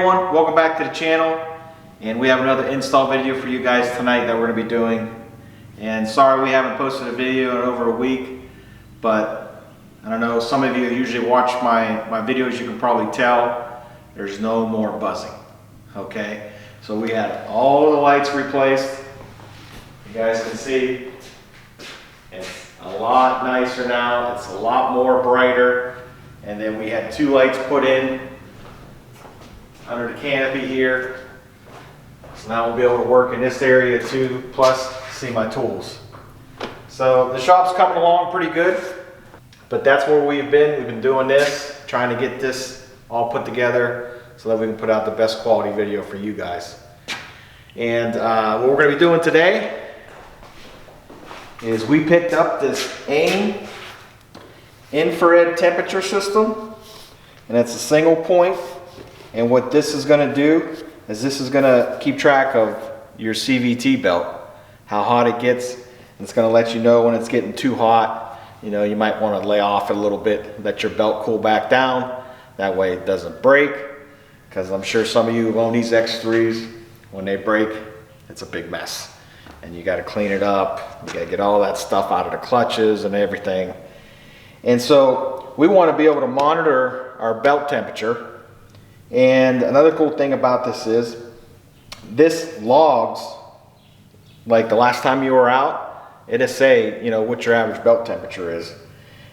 everyone, welcome back to the channel, and we have another install video for you guys tonight that we're going to be doing. And sorry we haven't posted a video in over a week, but I don't know, some of you usually watch my videos, you can probably tell there's no more buzzing. Okay, so we had all the lights replaced. You guys can see it's a lot nicer now, it's a lot more brighter. And then we had 2 lights put in under the canopy here. So now we'll be able to work in this area too, plus see my tools. So the shop's coming along pretty good, but that's where we've been doing this, trying to get this all put together so that we can put out the best quality video for you guys. And what we're going to be doing today is we picked up this AIM infrared temperature system, and it's a single point. And what this is going to do is this is going to keep track of your CVT belt, how hot it gets, and it's going to let you know when it's getting too hot. You know, you might want to lay off it a little bit, let your belt cool back down, that way it doesn't break, because I'm sure some of you who own these X3s, when they break, it's a big mess, and you got to clean it up, you got to get all that stuff out of the clutches and everything. And so we want to be able to monitor our belt temperature. And another cool thing about this is this logs, like the last time you were out, it'll say, you know, what your average belt temperature is.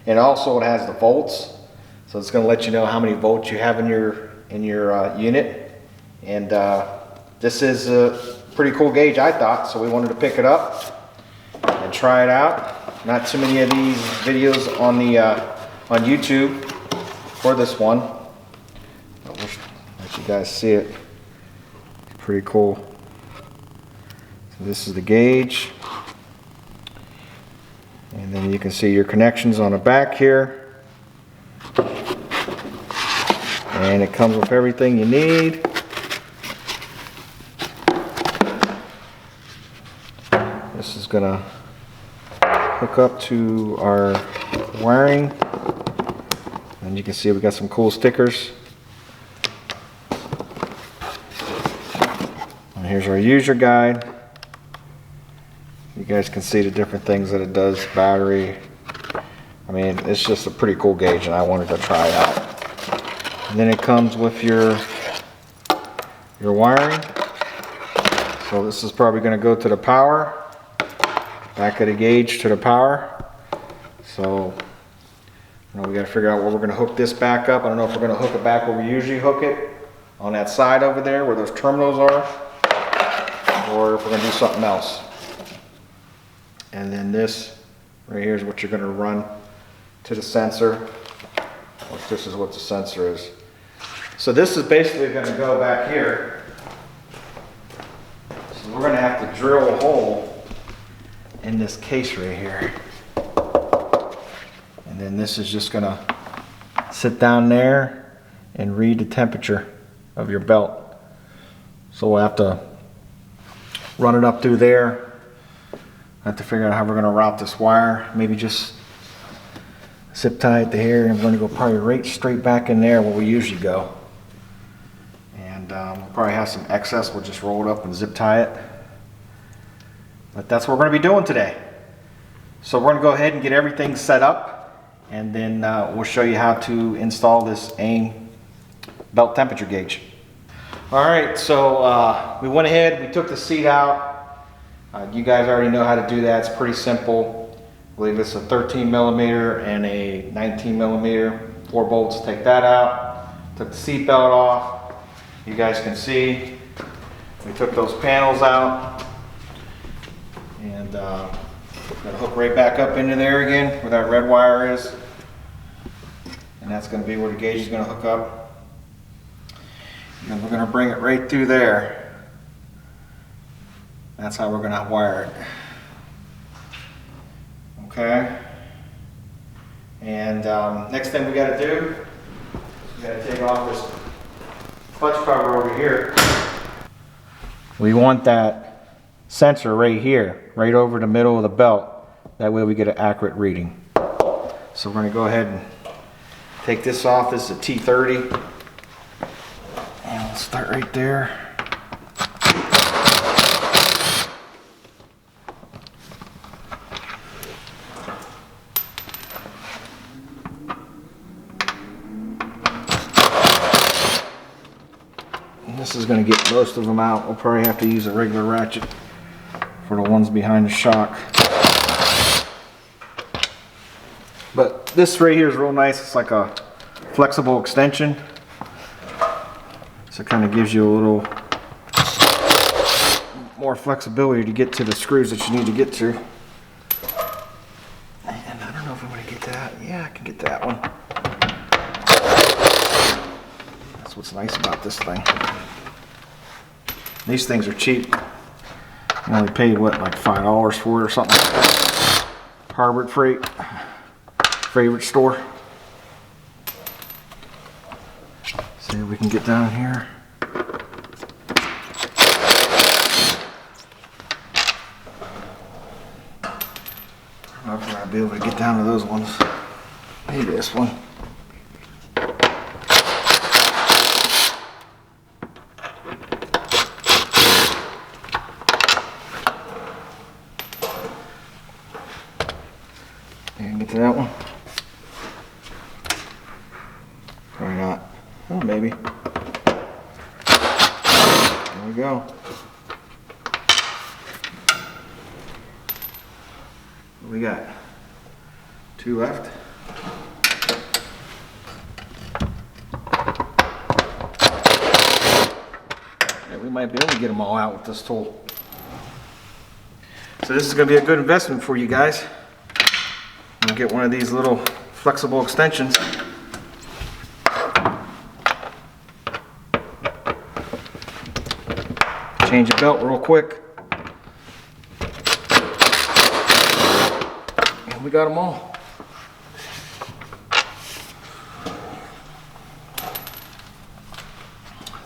And also it has the volts, so it's going to let you know how many volts you have in your unit. And this is a pretty cool gauge, I thought, so we wanted to pick it up and try it out. Not too many of these videos on the on YouTube for this one. I'll let you guys see it. It's pretty cool. So this is the gauge, and then you can see your connections on the back here, and it comes with everything you need. This is gonna hook up to our wiring, and you can see we got some cool stickers. And here's our user guide. You guys can see the different things that it does, battery. I mean, it's just a pretty cool gauge, and I wanted to try it out. And then it comes with your wiring. So this is probably going to go to the power. Back of the gauge to the power. So you know, we got to figure out where we're going to hook this back up. I don't know if we're going to hook it back where we usually hook it, on that side over there where those terminals are, or if we're going to do something else. And then this right here is what you're going to run to the sensor, which this is what the sensor is. So this is basically going to go back here. So we're going to have to drill a hole in this case right here, and then this is just gonna sit down there and read the temperature of your belt. So we'll have to run it up through there. I have to figure out how we're gonna route this wire. Maybe just zip tie it to here, and I'm gonna go probably right straight back in there where we usually go. And we'll probably have some excess, we'll just roll it up and zip tie it. But that's what we're going to be doing today. So we're going to go ahead and get everything set up, and then we'll show you how to install this AIM belt temperature gauge. Alright, so we went ahead, we took the seat out. You guys already know how to do that, it's pretty simple. I believe it's a 13 millimeter and a 19 millimeter, 4 bolts, take that out. Took the seat belt off. You guys can see we took those panels out. And gonna hook right back up into there again where that red wire is, and that's going to be where the gauge is going to hook up. And we're going to bring it right through there. That's how we're going to wire it. Okay. And next thing we got to do is we got to take off this clutch cover over here. We want that sensor right here, right over the middle of the belt. That way we get an accurate reading. So we're going to go ahead and take this off. This is a T30. And Start right there. And this is going to get most of them out. We'll probably have to use a regular ratchet for the ones behind the shock. But this right here is real nice. It's like a flexible extension. So it kind of gives you a little more flexibility to get to the screws that you need to get to. And I don't know if I'm going to get that. Yeah, I can get that one. That's what's nice about this thing. These things are cheap. I only paid, what, like $5 for it or something like that. Harbor Freight. Favorite store. See if we can get down here. I don't know if we're going to be able to get down to those ones. Maybe this one. And get to that one. Or not. Oh, maybe. There we go. What we got? 2 left. Yeah, we might be able to get them all out with this tool. So this is going to be a good investment for you guys. We'll get one of these little flexible extensions. Change the belt real quick. And we got them all.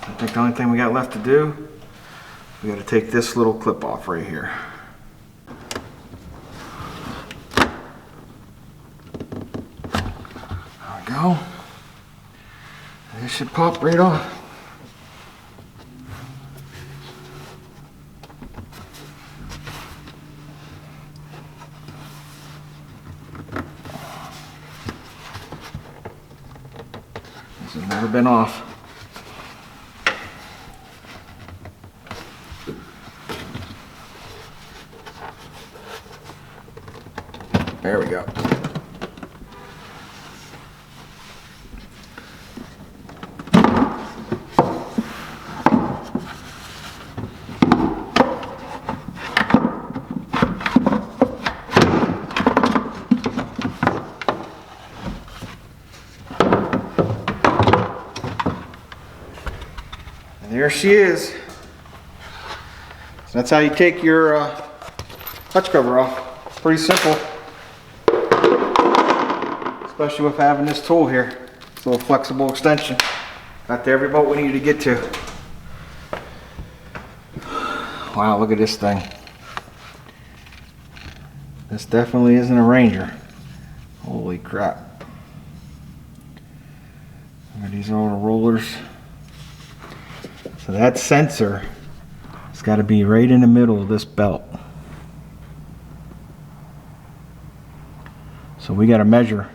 I think the only thing we got left to do, we got to take this little clip off right here. There we go. This should pop right off. This has never been off. There we go. And there she is. So that's how you take your clutch cover off. It's pretty simple. Especially with having this tool here. It's a little flexible extension. Got to every boat we need to get to. Wow, look at this thing. This definitely isn't a Ranger. Holy crap. Look at these little rollers. So that sensor has got to be right in the middle of this belt. So we got to measure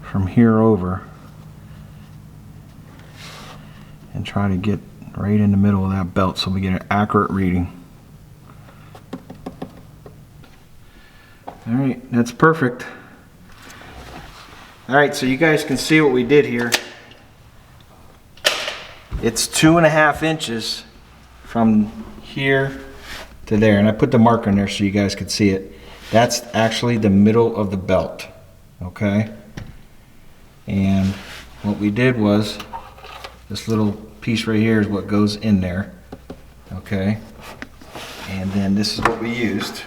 from here over and try to get right in the middle of that belt so we get an accurate reading. Alright, that's perfect. Alright, so you guys can see what we did here. It's 2.5 inches from here to there, and I put the marker in there so you guys could see it. That's actually the middle of the belt, okay? And what we did was, this little piece right here is what goes in there, okay? And then this is what we used.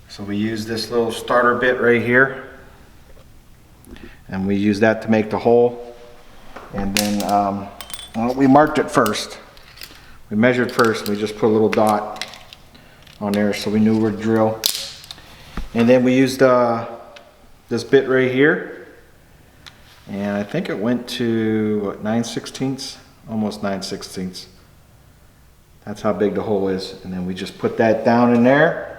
So we used this little starter bit right here, and we used that to make the hole. And then well, we marked it first. We measured first, and we just put a little dot on there so we knew where to drill. And then we used this bit right here. And I think it went to, what, 9/16 almost 9/16. That's how big the hole is. And then we just put that down in there.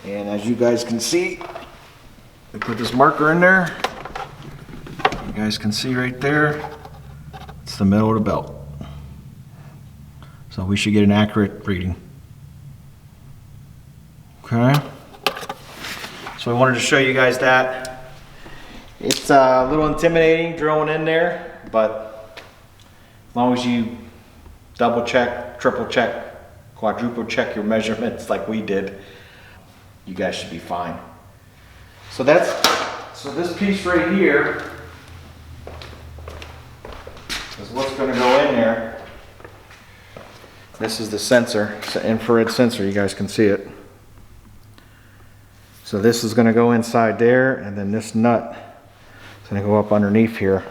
And as you guys can see, we put this marker in there. You guys can see right there, it's the middle of the belt. So we should get an accurate reading. Okay. So I wanted to show you guys that. It's a little intimidating drilling in there, but as long as you double check, triple check, quadruple check your measurements like we did, you guys should be fine. So this piece right here is what's going to go in there. This is the sensor. It's an infrared sensor. You guys can see it. So this is going to go inside there, and then this nut is going to go up underneath here.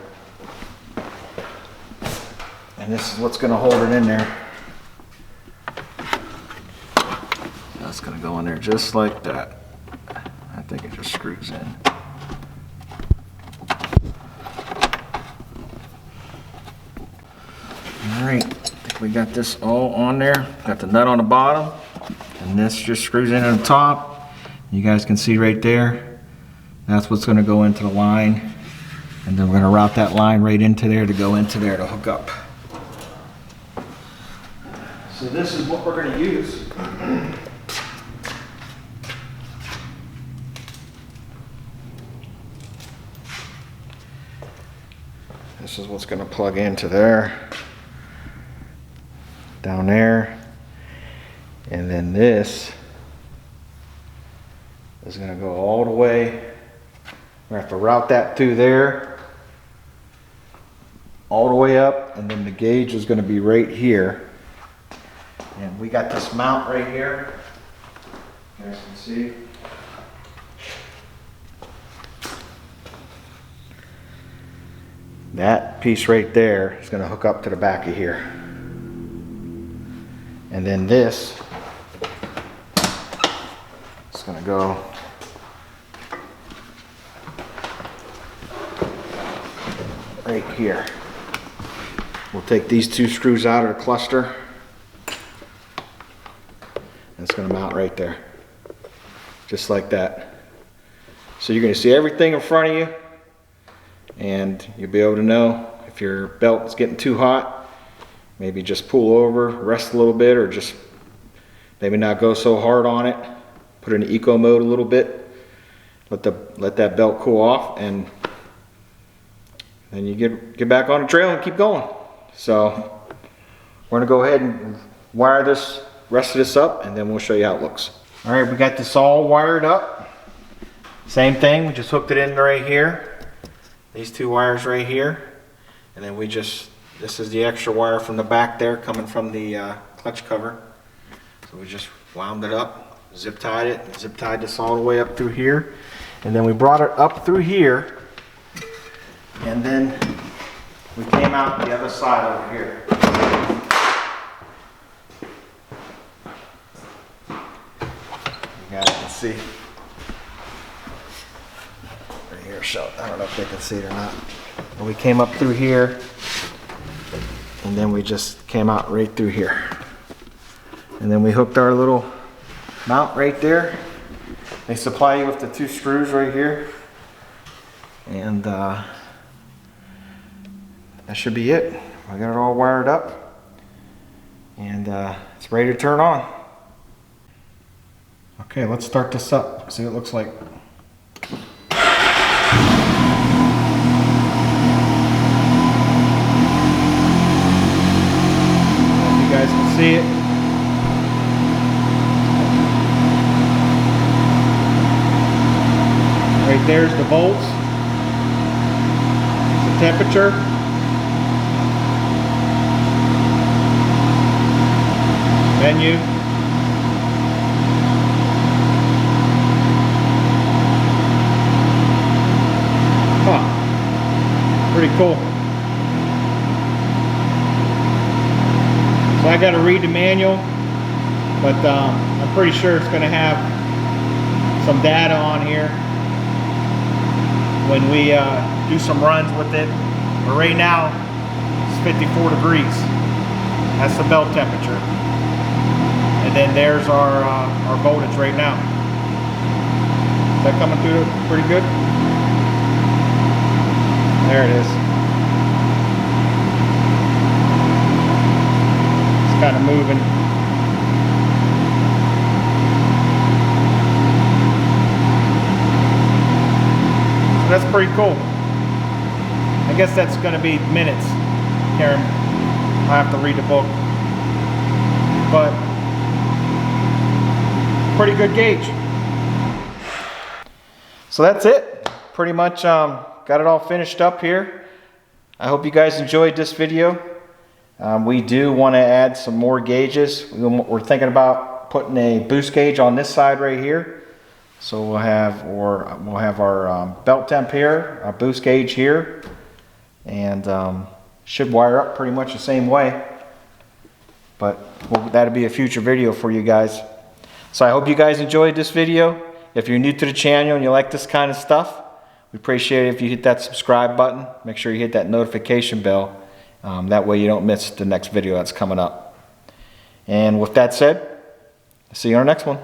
And this is what's going to hold it in there. That's going to go in there just like that. I think it just screws in. Alright, I think we got this all on there. Got the nut on the bottom, and this just screws in on the top. You guys can see right there. That's what's going to go into the line. And then we're going to route that line right into there to go into there to hook up. So this is what we're going to use. This is what's going to plug into there, down there, and then this is going to go all the way. We're going to have to route that through there, all the way up, and then the gauge is going to be right here. And we got this mount right here, you guys can see. That piece right there is going to hook up to the back of here. And then this is going to go right here. We'll take these two screws out of the cluster. And it's going to mount right there. Just like that. So you're going to see everything in front of you. And you'll be able to know if your belt is getting too hot. Maybe just pull over, rest a little bit, or just maybe not go so hard on it. Put it in eco mode a little bit. Let that belt cool off, and then you get back on the trail and keep going. So we're gonna go ahead and wire this rest of this up, and then we'll show you how it looks. All right, we got this all wired up. Same thing, we just hooked it in right here. These two wires right here, and then this is the extra wire from the back there coming from the clutch cover. So we just wound it up, zip tied this all the way up through here, and then we brought it up through here, and then we came out the other side over here. You guys can see right here. So I don't know if they can see it or not. And we came up through here, and then we just came out right through here, and then we hooked our little mount right there. They supply you with the two screws right here, and that should be it. I got it all wired up, and it's ready to turn on. Okay, let's start this up, see what it looks like. You guys can see it. Right there's the volts, the temperature, menu, pretty cool. So I got to read the manual, but I'm pretty sure it's going to have some data on here when we do some runs with it. But right now, it's 54 degrees. That's the belt temperature. And then there's our voltage right now. Is that coming through pretty good? There it is. It's kind of moving. So that's pretty cool. I guess that's going to be minutes, Karen. I have to read the book. But pretty good gauge. So that's it. Pretty much got it all finished up here. I hope you guys enjoyed this video. We do want to add some more gauges. We're thinking about putting a boost gauge on this side right here. So we'll have our belt temp here, our boost gauge here, and should wire up pretty much the same way. But that'll be a future video for you guys. So I hope you guys enjoyed this video. If you're new to the channel and you like this kind of stuff, we appreciate it if you hit that subscribe button. Make sure you hit that notification bell. That way you don't miss the next video that's coming up. And with that said, see you on our next one.